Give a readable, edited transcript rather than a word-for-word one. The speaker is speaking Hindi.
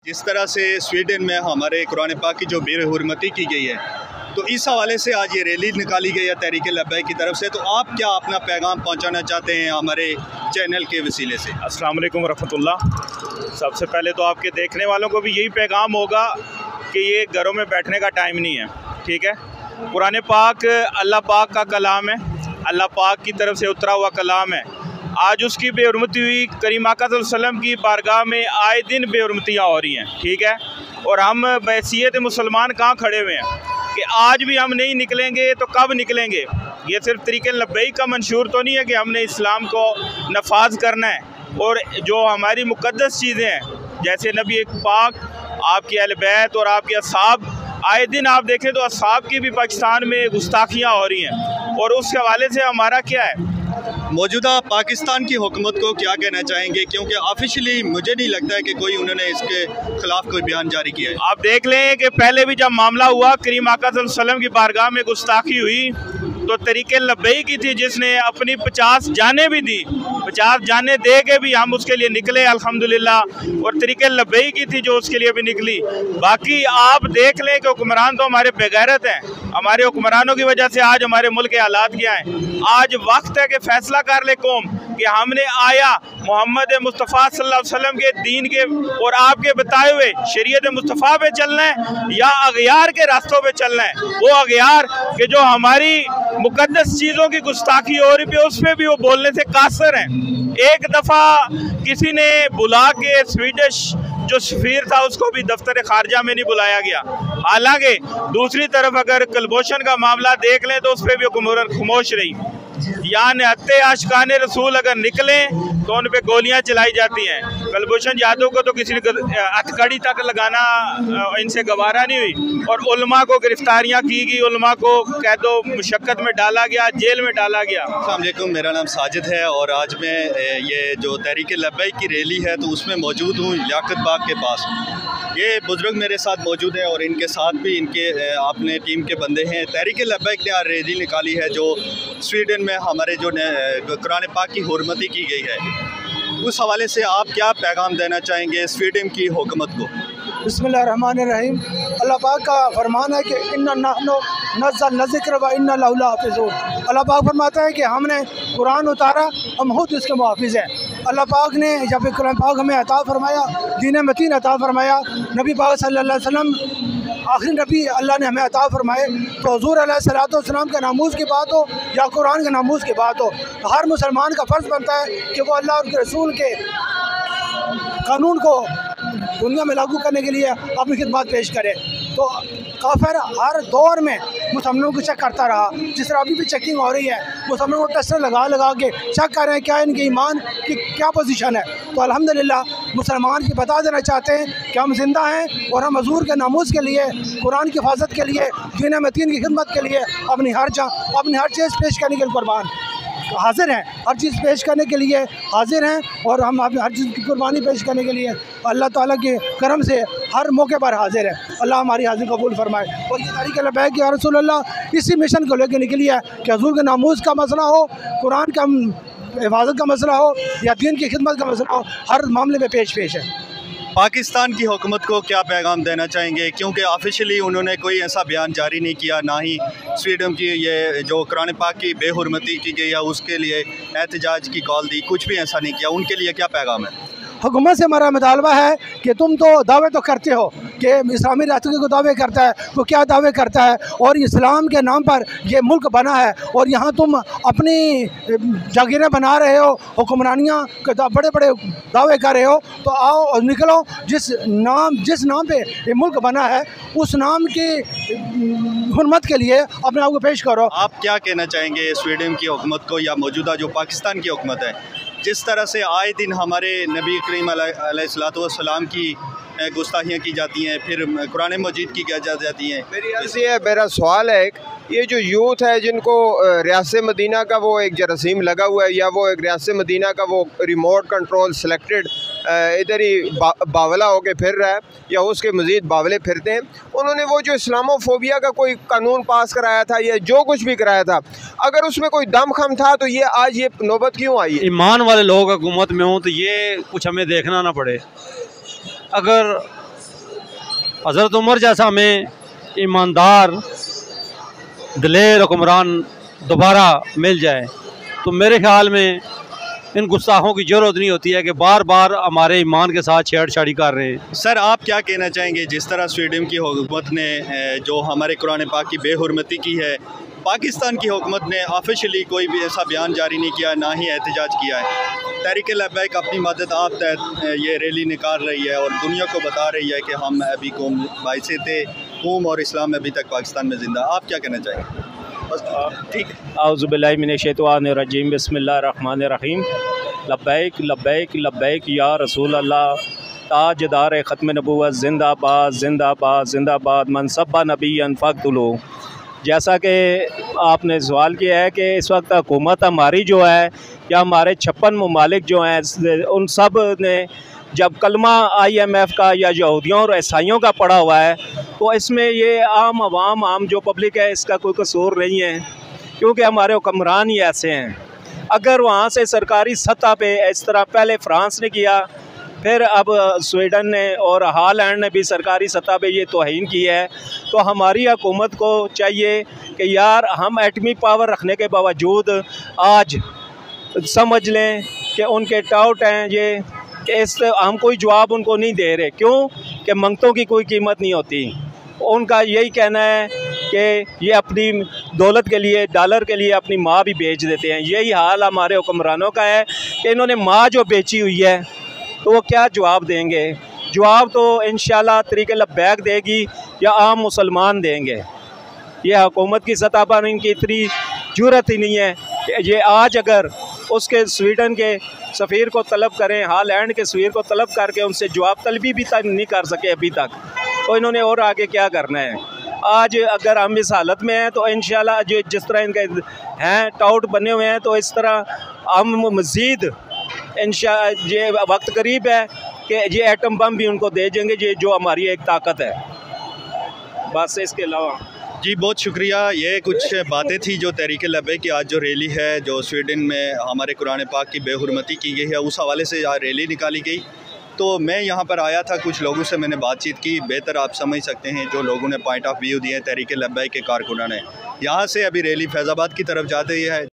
जिस तरह से स्वीडन में हमारे कुरान पाक की जो बेहुरमती की गई है, तो इस हवाले से आज ये रैली निकाली गई है तहरीक लब्बैक की तरफ से। तो आप क्या अपना पैगाम पहुंचाना चाहते हैं हमारे चैनल के वसीले से? अस्सलाम वालेकुम वरहमतुल्लाह। सबसे पहले तो आपके देखने वालों को भी यही पैगाम होगा कि ये घरों में बैठने का टाइम नहीं है, ठीक है। कुरान पाक अल्लाह पाक का कलाम है, अल्लाह पाक की तरफ से उतरा हुआ कलाम है। आज उसकी बेहुरमती हुई, करीम आका सल्लल्लाहु अलैहि वसल्लम की बारगाह में आए दिन बेहुरमतियाँ हो रही हैं, ठीक है। और हम बैसियत मुसलमान कहाँ खड़े हुए हैं कि आज भी हम नहीं निकलेंगे तो कब निकलेंगे। ये सिर्फ तरीक़े लब्बैक का मंशूर तो नहीं है कि हमने इस्लाम को नफाज करना है, और जो हमारी मुक़द्दस चीज़ें हैं जैसे नबी पाक, आपके अहले बैत और आपके अस्हाब, आए दिन आप देखें तो अस्हाब की भी पाकिस्तान में गुस्ताखियाँ हो रही हैं। और उस हवाले से हमारा क्या है, मौजूदा पाकिस्तान की हुकूमत को क्या कहना चाहेंगे? क्योंकि ऑफिशियली मुझे नहीं लगता है कि कोई उन्होंने इसके खिलाफ कोई बयान जारी किया है। आप देख लें कि पहले भी जब मामला हुआ, करीम आका सल्लल्लाहु अलैहि वसल्लम की बारगाह में गुस्ताखी हुई तो तरीक़े लब्बैक की थी, जिसने अपनी 50 जानें भी दी, 50 जानें दे के भी हम उसके लिए निकले अल्हम्दुलिल्लाह। और तरीक़े लब्बैक की थी जो उसके लिए भी निकली। बाकी आप देख लें कि हुक्मरान तो हमारे बेगैरत हैं। हमारे हुक्मरानों की वजह से आज हमारे मुल्क के हालात क्या हैं। आज वक्त है कि फैसला कर ले कौम कि हमने आया मोहम्मद मुस्तफ़ा सल्लल्लाहु अलैहि वसल्लम के दीन के और आपके बताए हुए शरीयत मुस्तफ़ा पे चलना है या अगयार के रास्तों पे चलना है। वो अगयार कि जो हमारी मुक़द्दस चीज़ों की गुस्ताखी हो रही है उस पर भी वो बोलने से कासर हैं। एक दफ़ा किसी ने बुला के स्वीडिश जो सफ़ीर था उसको भी दफ्तर खारजा में नहीं बुलाया गया। हालांकि दूसरी तरफ अगर कलभूषण का मामला देख लें तो उस पर भी हुकूमत खामोश रही। यानी हत्ते आशिकान रसूल अगर निकलें तो उन पर गोलियां चलाई जाती हैं। कलभूषण यादव को तो किसी ने हथकड़ी तक लगाना इनसे गवारा नहीं हुई, और उलमा को गिरफ्तारियां की गई, उलमा को कैदो मुशक्कत में डाला गया, जेल में डाला गया। अस्सलाम वालेकुम, मेरा नाम साजिद है और आज मैं ये जो तहरीक लब्बैक की रैली है तो उसमें मौजूद हूँ लियाकत बाग के पास। ये बुजुर्ग मेरे साथ मौजूद हैं और इनके साथ भी इनके अपने टीम के बंदे हैं। तहरीक लब्बैक ने आज रैली निकाली है जो स्वीडन में हमारे जो कुरान पाक की हुर्मती की गई है, उस हवाले से आप क्या पैगाम देना चाहेंगे स्वीडन की हुकूमत को? बिस्मिल्लाहिर्रहमानिर्रहीम। अल्लाह पाक का फरमान है कि इन्ना नहनु नज़्ज़लना ज़िक्र व इन्ना लहु लहाफ़िज़ून। अल्लाह पाक फरमाता है कि हमने कुरान उतारा, हम खुद इसके मुहाफ़िज़ हैं। अल्लाह पाक ने जब कुरान पाक हमें अता फरमाया, दीन मतीन अता फरमाया, नबी पाक सल्लल्लाहु अलैहि वसल्लम आखिरी नबी अल्लाह ने हमें अता फरमाए, तो हुज़ूर अलैहिस्सलातु वस्सलाम के नामूस की बात हो या कुरान के नामूस की बात हो, तो हर मुसलमान का फ़र्ज़ बनता है कि वो अल्लाह और रसूल के कानून को दुनिया में लागू करने के लिए अपनी खिदमत पेश करे। तो काफिर हर दौर में मुसलमानों को चेक करता रहा, जिस तरह अभी भी चेकिंग हो रही है, मुसलमानों को टेस्टर लगा के चेक कर रहे हैं क्या इनके ईमान की क्या पोजीशन है। तो अल्हम्दुलिल्लाह मुसलमान की बता देना चाहते हैं कि हम जिंदा हैं और हम हजूर के नामूस के लिए, कुरान की हिफाजत के लिए, दीन मतीन की खिदमत के लिए अपनी हर चीज़ पेश करने के लिए कुर्बान हाजिर हैं, हर चीज़ पेश करने के लिए हाजिर हैं, और हम हर चीज़ की कुर्बानी पेश करने के लिए अल्लाह ताला के करम से हर मौके पर हाजिर है। अल्लाह हमारी हाजिर कबूल फरमाए। और ये तहरीक लब्बैक कि या रसूल अल्लाह इसी मिशन को लेकर निकली है कि हुज़ूर के नामूस का मसला हो, कुरान का हिफाजत का मसला हो या दीन की खिदमत का मसला हो, हर मामले में पेश है। पाकिस्तान की हुकूमत को क्या पैगाम देना चाहेंगे? क्योंकि ऑफिशियली उन्होंने कोई ऐसा बयान जारी नहीं किया, ना ही स्वीडन की ये जो कुरान पाक की बेहुरमती की गई है उसके लिए एहतजाज की कॉल दी, कुछ भी ऐसा नहीं किया। उनके लिए क्या पैगाम है? हुकूमत से हमारा मुतालबा है कि तुम तो दावे तो करते हो कि इस्लामी राष्ट्र को दावे करता है, वो क्या दावे करता है, और इस्लाम के नाम पर ये मुल्क बना है, और यहाँ तुम अपनी जागीरें बना रहे हो, हुक्मरानियाँ बड़े बड़े दावे कर रहे हो, तो आओ और निकलो, जिस नाम पे ये मुल्क बना है उस नाम की हुर्मत के लिए अपने आप को पेश करो। आप क्या कहना चाहेंगे स्वीडन की हुकूमत को या मौजूदा जो पाकिस्तान की हुकूमत है, जिस तरह से आए दिन हमारे नबी करीम अलैहिस्सलातु वस्सलाम की गुस्ताखियाँ की जाती हैं, फिर कुरान मजीद की क्या जाती हैं? मेरा सवाल है, ये जो यूथ है जिनको रियासत मदीना का वो एक जरासीम लगा हुआ है, या वो एक रियासत मदीना का वो रिमोट कंट्रोल सेलेक्टेड इधर ही बावला होके फिर रहा है या उसके मज़ीद बावले फिरते हैं, उन्होंने वो जो इस्लामोफोबिया का कोई कानून पास कराया था या जो कुछ भी कराया था, अगर उसमें कोई दम खम था तो ये आज ये नौबत क्यों आई? ईमान वाले लोग हुकूमत में हों तो ये कुछ हमें देखना ना पड़े। अगर हज़रत उमर जैसा हमें ईमानदार दिलेर हुक्मरान दोबारा मिल जाए तो मेरे ख्याल में इन गुस्ताखों की ज़रूरत नहीं होती है कि बार बार हमारे ईमान के साथ छेड़छाड़ी कर रहे हैं। सर आप क्या कहना चाहेंगे, जिस तरह स्वीडन की हुकूमत ने जो हमारे कुरान पाक की बेहुरमती की है, पाकिस्तान की हुकूमत ने ऑफिशियली कोई भी ऐसा बयान जारी नहीं किया, ना ही एहतजाज किया है। तहरीक लब्बैक अपनी मदद आप तहत ये रैली निकाल रही है और दुनिया को बता रही है कि हम अभी कौम बाइसे कौम और इस्लाम अभी तक पाकिस्तान में ज़िंदा। आप क्या कहना चाहेंगे? ठीक। औज़ुबिल्लाहि मिनश्शैतानिर्रजीम बिस्मिल्लाहिर्रहमानिर्रहीम। लब्बैक लब्बैक लब्बैक या रसूल अल्लाह, ताजदार ख़त्म नबूवत ज़िंदाबाद ज़िंदाबाद ज़िंदाबाद, मनसब्बा नबिय्यन फ़क़्तुलू। जैसा कि आपने सवाल किया है कि इस वक्त हुकूमत हमारी जो है या हमारे 56 ममालिक जो हैं उन सब ने जब कलमा IMF का या यहूदियों और ईसाइयों का पड़ा हुआ है तो इसमें ये आम आवाम आम जो पब्लिक है इसका कोई कसूर नहीं है, क्योंकि हमारे हुक्मरान ही ऐसे हैं। अगर वहाँ से सरकारी सतह पे इस तरह पहले फ्रांस ने किया, फिर अब स्वीडन ने और हॉलैंड ने भी सरकारी सतह पे ये तौहीन की है, तो हमारी हुकूमत को चाहिए कि यार हम एटमी पावर रखने के बावजूद आज समझ लें कि उनके टाउट हैं ये कि इस हम कोई जवाब उनको नहीं दे रहे। क्यों? कि मंगतों की कोई कीमत नहीं होती। उनका यही कहना है कि ये अपनी दौलत के लिए, डॉलर के लिए अपनी माँ भी बेच देते हैं। यही हाल हमारे हुक्मरानों का है कि इन्होंने माँ जो बेची हुई है तो वो क्या जवाब देंगे? जवाब तो इंशाल्लाह तहरीक लब्बैक देगी या आम मुसलमान देंगे। ये हुकूमत की सतह पर इनकी इतनी जुर्रत ही नहीं है कि ये आज अगर उसके स्वीडन के सफ़ीर को तलब करें, हॉलैंड के सफ़ीर को तलब करके उनसे जवाब तलबी भी तक नहीं कर सके अभी तक, तो इन्होंने और आगे क्या करना है? आज अगर हम इस हालत में हैं तो इंशाल्लाह जो जिस तरह इनके हैं टाउट बने हुए हैं तो इस तरह हम मज़ीद ये वक्त करीब है कि ये एटम बम भी उनको दे देंगे, ये जो हमारी एक ताकत है। बस इसके अलावा जी बहुत शुक्रिया। ये कुछ बातें थी जो तहरीक लब्बैक की आज जो रैली है जो स्वीडन में हमारे कुरान पाक की बेहुरमती की गई है उस हवाले से आज रैली निकाली गई। तो मैं यहाँ पर आया था, कुछ लोगों से मैंने बातचीत की, बेहतर आप समझ सकते हैं जो लोगों ने पॉइंट ऑफ व्यू दिए तहरीक लब्बैक के कारकुनान ने। यहाँ से अभी रैली फैज़ाबाद की तरफ जाते ही है।